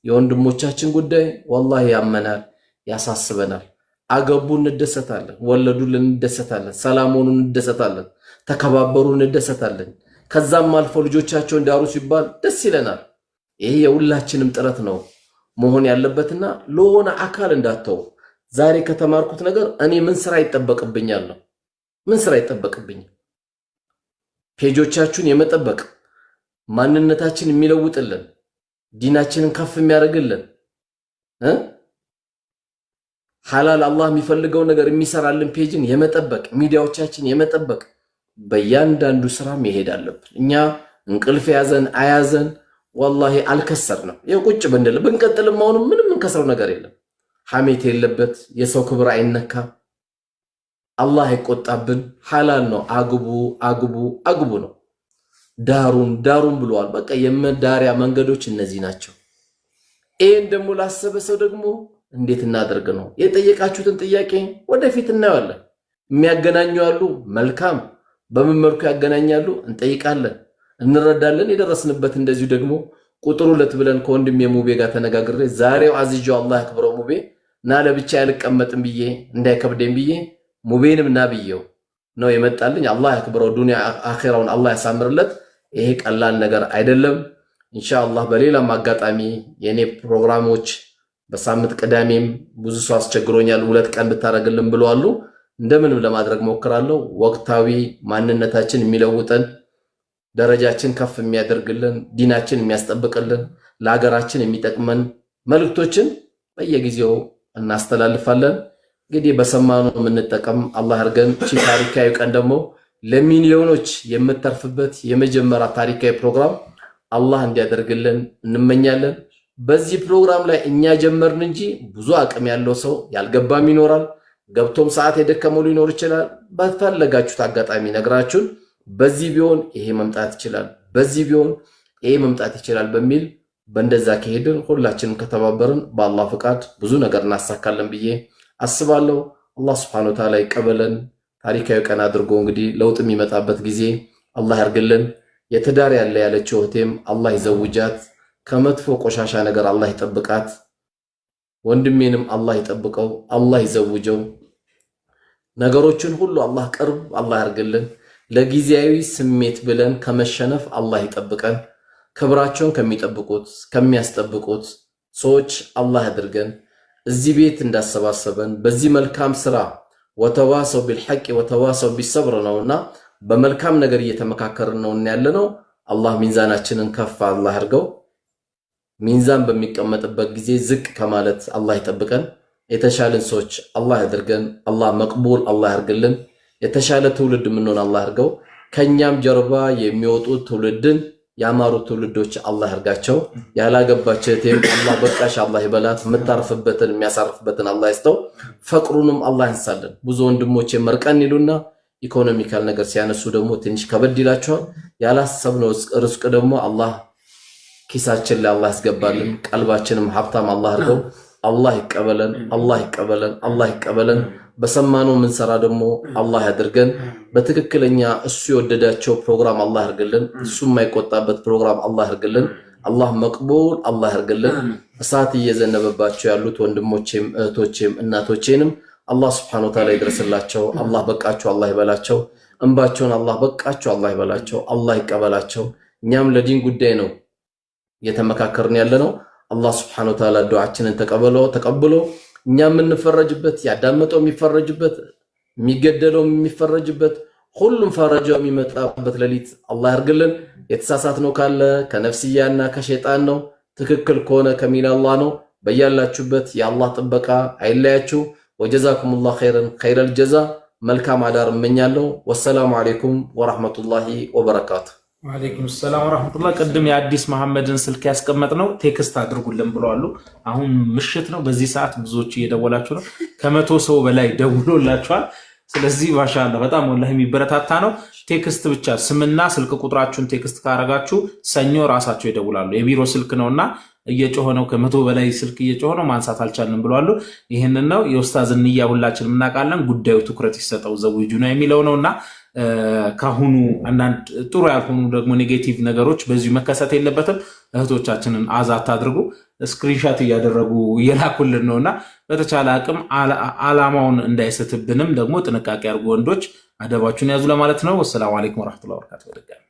የወንድሞቻችን ጉዳይ ወላሂ ያመናል፣ ያሳስበናል። አገቡ እንደሰታለን፣ ወለዱ እንደሰታለን፣ ሰላሙን እንደሰታለን፣ ተከባበሩ እንደሰታለን። ከዛም አልፎ ልጆቻቸው እንዳሩ ሲባል ደስ ይለናል። ይሄ የሁላችንም ጥረት ነው መሆን ያለበትና ለሆነ አካል እንዳተው። ዛሬ ከተማርኩት ነገር እኔ ምን ስራ ይጠበቅብኛል ነው? ምን ስራ ይጠበቅብኛል? ፔጆቻችሁን የመጠበቅ ማንነታችን የሚለውጥልን ዲናችንን ከፍ የሚያደርግልን ሐላል አላህ የሚፈልገው ነገር የሚሰራልን ፔጅን የመጠበቅ ሚዲያዎቻችን የመጠበቅ በእያንዳንዱ ስራ መሄድ አለብን። እኛ እንቅልፍ ያዘን አያዘን ወላሂ አልከሰርንም። የቁጭ ብንል ብንቀጥልም አሁንም ምንም እንከስረው ነገር የለም። ሐሜት የለበት፣ የሰው ክብር አይነካ፣ አላህ አይቆጣብን። ሐላል ነው። አግቡ አግቡ አግቡ ነው። ዳሩን ብለዋል። በቃ የመዳሪያ መንገዶች እነዚህ ናቸው። ይሄን ደግሞ ላሰበ ሰው ደግሞ እንዴት እናደርግ ነው? የጠየቃችሁትን ጥያቄ ወደፊት እናየዋለን። የሚያገናኙ ያሉ መልካም፣ በምን መልኩ ያገናኛሉ እንጠይቃለን፣ እንረዳለን። የደረስንበት እንደዚሁ ደግሞ ቁጥር 2 ብለን ከወንድሜ ሙቤ ጋር ተነጋግሬ ዛሬው አዝጆ አላህ ያክብረው ሙቤ እና ለብቻ ያልቀመጥም ብዬ እንዳይከብደኝ ብዬ ሙቤንም ና ብዬው ነው የመጣልኝ። አላህ ያክብረው፣ ዱንያ አኺራውን አላህ ያሳምርለት። ይሄ ቀላል ነገር አይደለም። ኢንሻአላህ በሌላም አጋጣሚ የኔ ፕሮግራሞች በሳምንት ቅዳሜም ብዙ ሰው አስቸግሮኛል 2 ቀን ብታረግልን ብለዋል። እንደምንም ለማድረግ ሞክራለሁ። ወቅታዊ ማንነታችን የሚለውጠን ደረጃችን ከፍ የሚያደርግልን ዲናችን የሚያስጠብቅልን ለሀገራችን የሚጠቅመን መልእክቶችን በየጊዜው እናስተላልፋለን። እንግዲህ በሰማነው የምንጠቀም አላህ ያርገን። እቺ ታሪካዊ ቀን ደግሞ ለሚሊዮኖች የምተርፍበት የመጀመሪያ ታሪካዊ ፕሮግራም አላህ እንዲያደርግልን እንመኛለን። በዚህ ፕሮግራም ላይ እኛ ጀመርን እንጂ ብዙ አቅም ያለው ሰው ያልገባም ይኖራል። ገብቶም ሰዓት የደከመው ሊኖር ይችላል። በተፈለጋችሁት አጋጣሚ ነግራችሁን በዚህ ቢሆን ይሄ መምጣት ይችላል፣ በዚህ ቢሆን ይሄ መምጣት ይችላል በሚል በእንደዛ ከሄድን ሁላችንም ከተባበርን በአላህ ፍቃድ ብዙ ነገር እናሳካለን ብዬ አስባለሁ። አላህ Subhanahu Wa Ta'ala ይቀበለን። ታሪካዊ ቀን አድርጎ እንግዲህ ለውጥ የሚመጣበት ጊዜ አላህ ያርግልን። የትዳር ያለ ያለችው እህቴም አላህ ይዘውጃት፣ ከመጥፎ ቆሻሻ ነገር አላህ ይጠብቃት። ወንድሜንም አላህ ይጠብቀው፣ አላህ ይዘውጀው። ነገሮችን ሁሉ አላህ ቅርብ አላህ ያርግልን። ለጊዜያዊ ስሜት ብለን ከመሸነፍ አላህ ይጠብቀን። ክብራቸውን ከሚጠብቁት ከሚያስጠብቁት ሰዎች አላህ ያድርገን። እዚህ ቤት እንዳሰባሰበን በዚህ መልካም ስራ ወተዋሰው ቢልሐቅ ወተዋሰው ቢሰብር ነውና በመልካም ነገር እየተመካከርን ነው ያለነው። አላህ ሚዛናችንን ከፍ አላህ ያርገው። ሚዛን በሚቀመጥበት ጊዜ ዝቅ ከማለት አላህ ይጠብቀን። የተሻለን ሰዎች አላህ ያድርገን። አላህ መቅቡል አላህ ያርግልን። የተሻለ ትውልድ ምንሆን አላህ ያርገው። ከኛም ጀርባ የሚወጡ ትውልድን ያማሩ ትውልዶች አላህ ያርጋቸው። ያላገባቸው እህቴም አላህ በቃሽ አላህ ይበላት። የምታርፍበትን የሚያሳርፍበትን አላህ ይስጠው። ፈቅሩንም አላህ ያንሳልን። ብዙ ወንድሞቼ መርቀን ይሉና ኢኮኖሚካል ነገር ሲያነሱ ደግሞ ትንሽ ከበድ ይላቸዋል። ያላሰብነው ርዝቅ ደግሞ አላህ ኪሳችን ላይ አላህ ያስገባልን። ቀልባችንም ሀብታም አላህ ያርገው። አላህ ይቀበለን፣ አላህ ይቀበለን፣ አላህ ይቀበለን። በሰማነው ምን ሰራ ደግሞ አላህ ያድርገን። በትክክለኛ እሱ የወደዳቸው ፕሮግራም አላህ ያርግልን። እሱ የማይቆጣበት ፕሮግራም አላህ ያርግልን። አላህ መቅቡል አላህ ያርግልን። እሳት እየዘነበባቸው ያሉት ወንድሞቼም እህቶቼም እናቶቼንም አላህ Subhanahu Wa Ta'ala ይድረስላቸው። አላህ በቃቸው አላህ ይበላቸው። እንባቸውን አላህ በቃቸው አላህ ይበላቸው። አላህ ይቀበላቸው። እኛም ለዲን ጉዳይ ነው የተመካከርን ያለነው። አላህ Subhanahu Wa Ta'ala ዱዓችንን ተቀብሎ እኛ የምንፈረጅበት ያዳመጠው የሚፈረጅበት የሚገደለው የሚፈረጅበት ሁሉም ፈረጃው የሚመጣበት ሌሊት አላህ ያርግልን። የተሳሳትነው ካለ ከነፍስያና ከሸይጣን ነው፣ ትክክል ከሆነ ከሚል አላህ ነው። በያላችሁበት የአላህ ጥበቃ አይለያችሁ። ወጀዛኩሙላህ ኸይረል ጀዛ። መልካም አዳር እመኛለሁ። ወሰላሙ አለይኩም ወራህመቱላሂ ወበረካቱ። ወአለይኩም ሰላም ወራህመቱላህ። ቅድም የአዲስ መሐመድን ስልክ ያስቀመጥነው ቴክስት አድርጉልን ብለዋል። አሁን ምሽት ነው፣ በዚህ ሰዓት ብዙዎች እየደወላችሁ ነው። ከ100 ሰው በላይ ደውሎላችኋል። ስለዚህ ማሻአላህ በጣም ወላሂ የሚበረታታ ነው። ቴክስት ብቻ ስምና ስልክ ቁጥራችሁን ቴክስት ካረጋችሁ ሰኞ ራሳቸው ይደውላሉ። የቢሮ ስልክ ነውና እየጮኸ ነው፣ ከ100 በላይ ስልክ እየጮኸ ነው፣ ማንሳት አልቻልንም ብለዋል። ይህንን ነው የኡስታዝን ንያ ሁላችንም እናውቃለን። ጉዳዩ ትኩረት ይሰጠው ዘውጁ ነው የሚለው ነውና ካሁኑ አንዳንድ ጥሩ ያልሆኑ ደግሞ ኔጌቲቭ ነገሮች በዚሁ መከሰት የለበትም። እህቶቻችንን አዛት አድርጉ። ስክሪንሻት እያደረጉ እየላኩልን ነውና በተቻለ አቅም አላማውን እንዳይስትብንም ደግሞ ጥንቃቄ አድርጉ። ወንዶች አደባችሁን ያዙ ለማለት ነው። ወሰላሙ አለይኩም ወራህመቱላሂ ወበረካቱ።